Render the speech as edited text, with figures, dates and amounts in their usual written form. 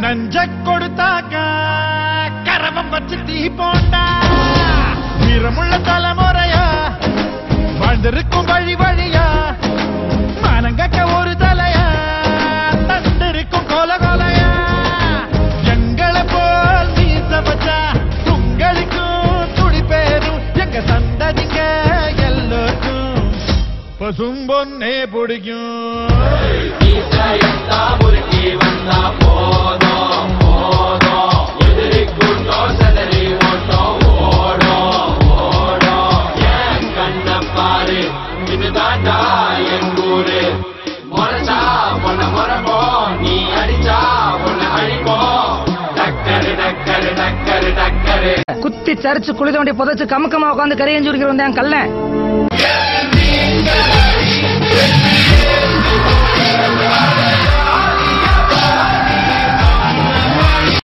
நஞ்ச கொடுத்தாக்க கரவம் வச்சு தீ போண்டா வீரமுள்ள தலைமுறையா வாழ்ந்திருக்கும் வழி வழியா மானங்கக்க ஒரு தலையா தந்திருக்கும் கொல கொலையா எங்களை போல் மீச வச்சா உங்களுக்கும் துடி பேரும் எங்க சந்ததிங்க எல்லோருக்கும் பசும்பொன்னே பிடிக்கும் குத்தி சரிச்சு குழி தோண்டி புதைச்சு கமக்கமா உட்காந்து கரையஞ்சு குடிக்கிற வந்தேன் கல்ல